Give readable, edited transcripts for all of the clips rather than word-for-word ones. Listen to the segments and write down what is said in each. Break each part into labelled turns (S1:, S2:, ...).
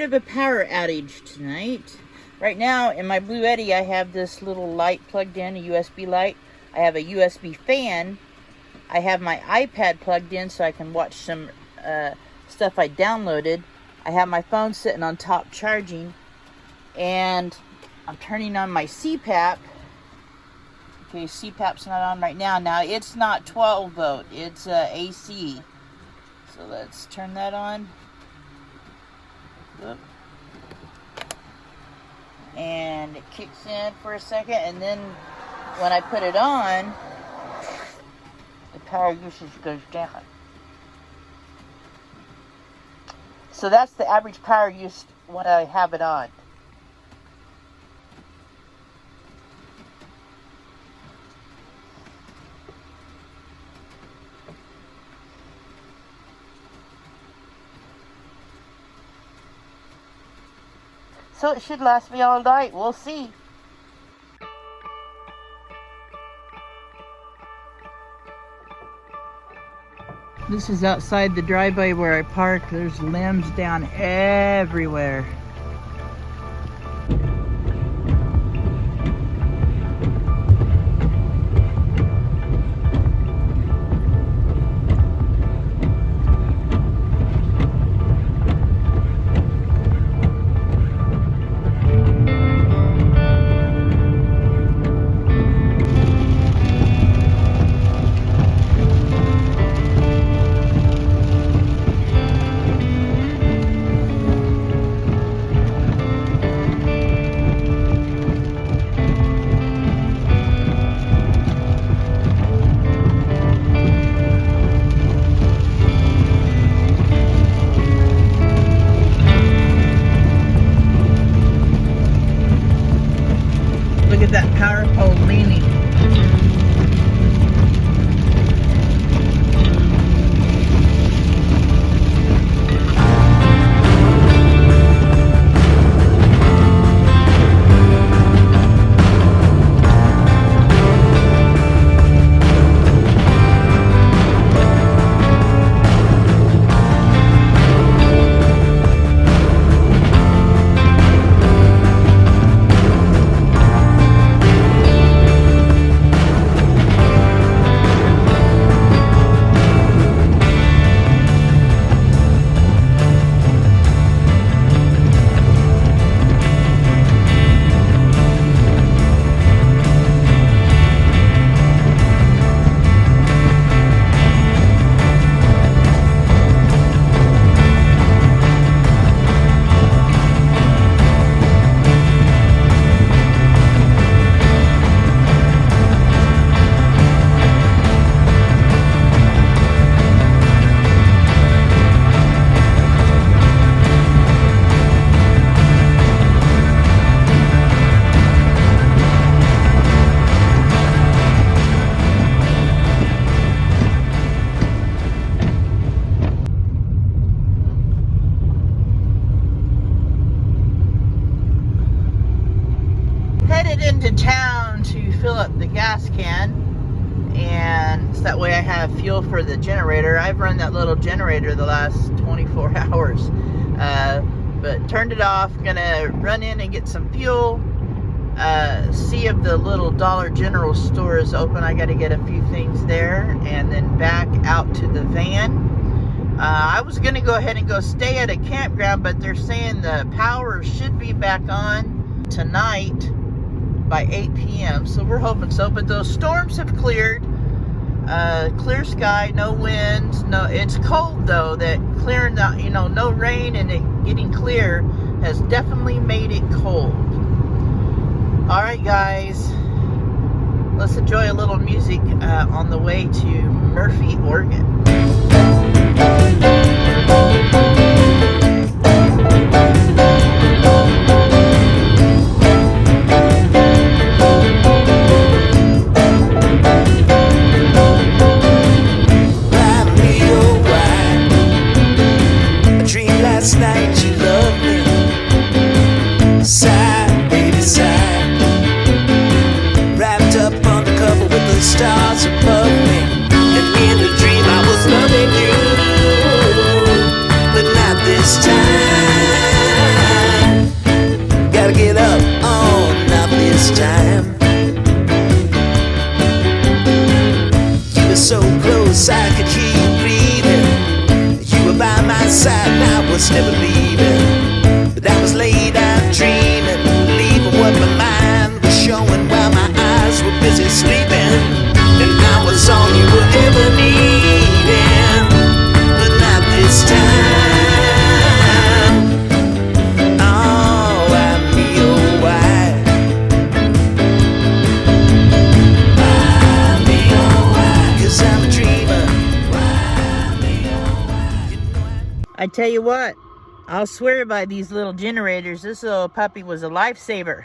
S1: Of a power outage tonight. Right now in my Blue Eddy I have this little light plugged in, a USB light. I have a USB fan. I have my iPad plugged in so I can watch some stuff I downloaded. I have my phone sitting on top charging, and I'm turning on my CPAP. Okay, CPAP's not on right now. Now it's not 12 volt, it's AC. So let's turn that on. And it kicks in for a second, and then when I put it on, the power usage goes down. So that's the average power use when I have it on. So it should last me all night. We'll see. This is outside the driveway where I park. There's limbs down everywhere. Look at that power pole leaning. Headed into town to fill up the gas can, and so that way I have fuel for the generator. I've run that little generator the last 24 hours, but turned it off. Gonna run in and get some fuel, see if the little Dollar General store is open. I got to get a few things there, and then back out to the van. I was gonna go ahead and go stay at a campground, but they're saying the power should be back on tonight by 8 p.m. So we're hoping so, but those storms have cleared. Clear sky, no winds, no. It's cold though. That clearing, no rain and it getting clear has definitely made it cold. All right, guys, let's enjoy a little music on the way to Murphy, Oregon.
S2: Last night you loved me, sigh, baby, sigh. Wrapped up under cover with the stars above me, and in the dream I was loving you. But now
S1: tell you what, I'll swear by these little generators. This little puppy was a lifesaver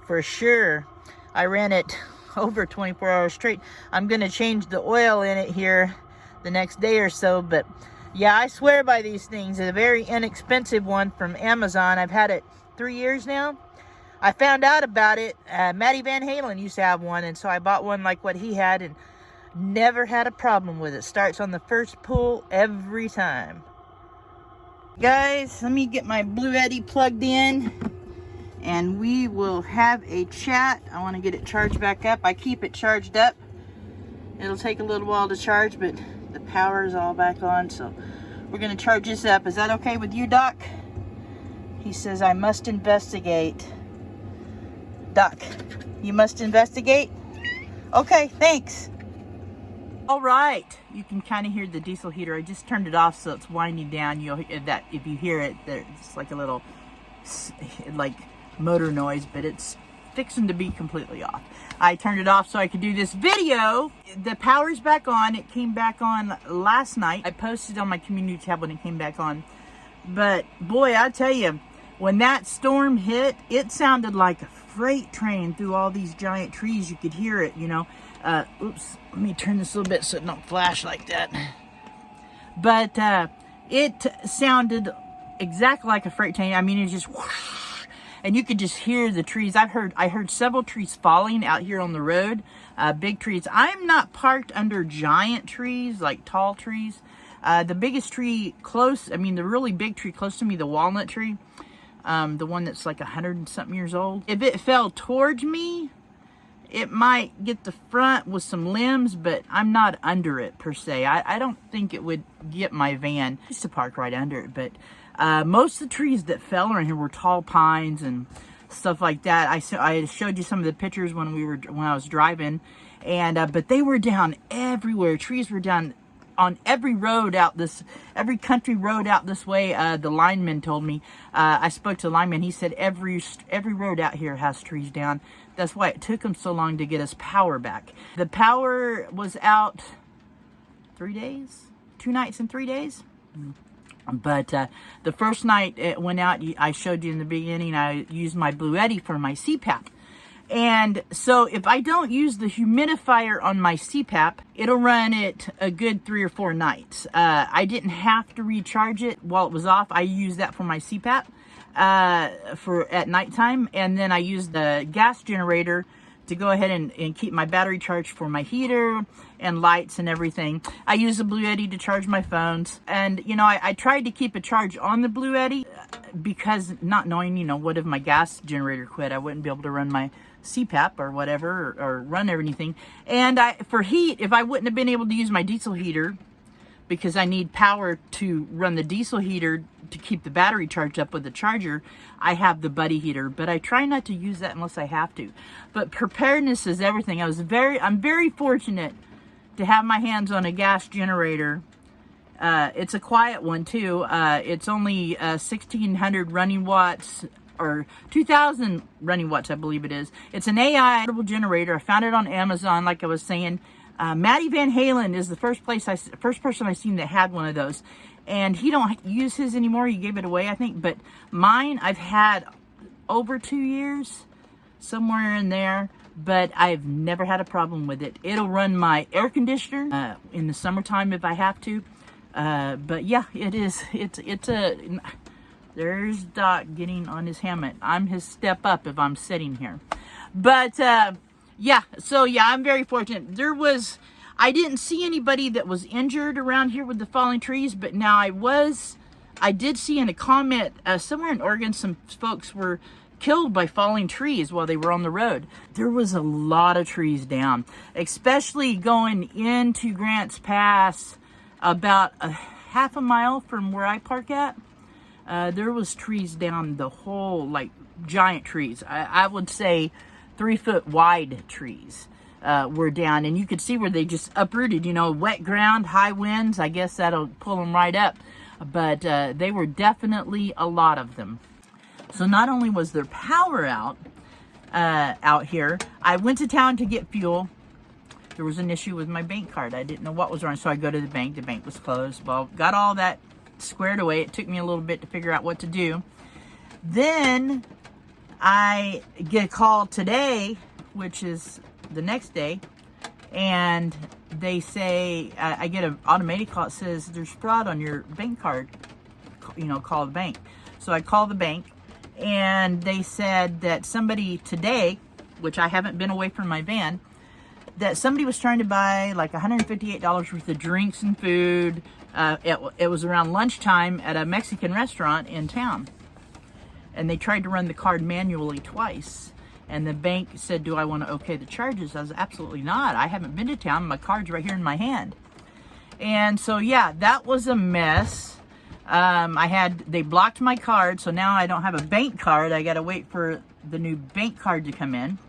S1: for sure. I ran it over 24 hours straight. I'm gonna change the oil in it here the next day or so, but yeah, I swear by these things. It's a very inexpensive one from Amazon. I've had it 3 years now. I found out about it. Matty Van Halen used to have one, and so I bought one like what he had and never had a problem with it. Starts on the first pull every time. Guys, let me get my Blue Eddy plugged in and we will have a chat. I want to get it charged back up. I keep it charged up. It'll take a little while to charge, but the power is all back on, so we're going to charge this up. Is that okay with you, Doc? He says I must investigate. Doc, you must investigate? Okay, thanks. All right, you can kind of hear the diesel heater. I just turned it off so it's winding down. You'll hear that if you hear it, it's like a little like motor noise, but it's fixing to be completely off. I turned it off so I could do this video. The power's back on. It came back on last night. I posted on my community tab when it came back on. But boy, I tell you, when that storm hit, it sounded like a freight train through all these giant trees. You could hear it, you know. Oops, let me turn this a little bit so it don't flash like that. But it sounded exactly like a freight train. I mean, it just whoosh, and you could just hear the trees. I heard several trees falling out here on the road, big trees. I'm not parked under giant trees, like tall trees. The biggest tree close, I mean, the really big tree close to me, the walnut tree, the one that's like 100 and something years old. If it fell towards me, it might get the front with some limbs, but I'm not under it per se. I don't think it would get my van. I used to park right under it, but most of the trees that fell around here were tall pines and stuff like that. I showed you some of the pictures when I was driving, and but they were down everywhere. Trees were down on every road every country road out this way. The lineman told me. I spoke to the lineman. He said every road out here has trees down. That's why it took them so long to get us power back. The power was out 3 days, 2 nights and 3 days. But the first night it went out, I showed you in the beginning, I used my Blue Eddy for my CPAP. And so if I don't use the humidifier on my CPAP, it'll run it a good 3 or 4 nights. I didn't have to recharge it while it was off. I used that for my CPAP for at nighttime. And then I used the gas generator to go ahead and keep my battery charged for my heater and lights and everything. I use the Blue Eddy to charge my phones. And, you know, I tried to keep a charge on the Blue Eddy because not knowing, you know, what if my gas generator quit? I wouldn't be able to run my CPAP or whatever, or run anything. And for heat, if I wouldn't have been able to use my diesel heater, because I need power to run the diesel heater to keep the battery charged up with the charger, I have the buddy heater, but I try not to use that unless I have to. But preparedness is everything. I'm very fortunate to have my hands on a gas generator. It's a quiet one too. It's only 1,600 running watts, or 2,000 running watts, I believe it is. It's an AI portable generator. I found it on Amazon, like I was saying. Matty Van Halen is the first person I seen that had one of those, and he don't use his anymore. He gave it away, I think. But mine, I've had over 2 years, somewhere in there. But I've never had a problem with it. It'll run my air conditioner in the summertime if I have to. But yeah, it is. It's a. There's Doc getting on his helmet. I'm his step up if I'm sitting here. But yeah, so yeah, I'm very fortunate. I didn't see anybody that was injured around here with the falling trees, but now I did see in a comment somewhere in Oregon, some folks were killed by falling trees while they were on the road. There was a lot of trees down, especially going into Grants Pass, about a half a mile from where I park at. There was trees down the whole, like giant trees. I would say 3 foot wide trees were down, and you could see where they just uprooted, you know, wet ground, high winds. I guess that'll pull them right up. But they were definitely a lot of them. So not only was there power out here, I went to town to get fuel. There was an issue with my bank card. I didn't know what was wrong, so I go to the bank. The bank was closed. Well, got all that squared away. It took me a little bit to figure out what to do. Then I get a call today, which is the next day, and they say, I get an automated call that says there's fraud on your bank card, call the bank. So I call the bank, and they said that somebody today, which I haven't been away from my van, that somebody was trying to buy like $158 worth of drinks and food. It was around lunchtime at a Mexican restaurant in town. And they tried to run the card manually twice. And the bank said, do I want to okay the charges? I was absolutely not. I haven't been to town. My card's right here in my hand. And so, yeah, that was a mess. They blocked my card, so now I don't have a bank card. I got to wait for the new bank card to come in.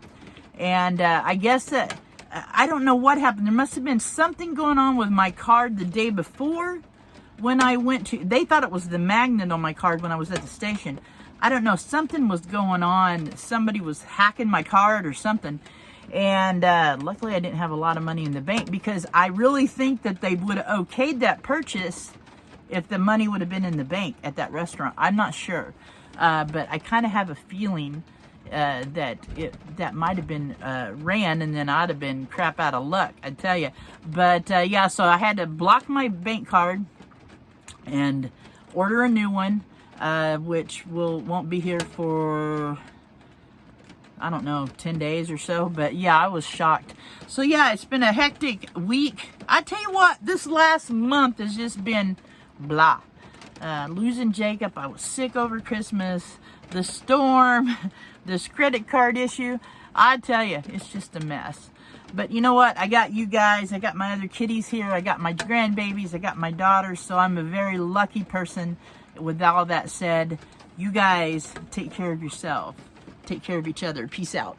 S1: And I guess that, I don't know what happened. There must have been something going on with my card the day before when I went to, they thought it was the magnet on my card when I was at the station. I don't know, something was going on. Somebody was hacking my card or something. And luckily I didn't have a lot of money in the bank, because I really think that they would have okayed that purchase if the money would have been in the bank at that restaurant. I'm not sure. But I kind of have a feeling that might have been ran, and then I'd have been crap out of luck, I tell you. But yeah, so I had to block my bank card and order a new one. Which won't be here for, I don't know, 10 days or so. But yeah, I was shocked. So yeah, it's been a hectic week. I tell you what, this last month has just been blah. Losing Jacob, I was sick over Christmas, the storm, this credit card issue. I tell you, it's just a mess. But you know what? I got you guys. I got my other kitties here. I got my grandbabies. I got my daughters. So I'm a very lucky person. With all that said, you guys take care of yourself. Take care of each other. Peace out.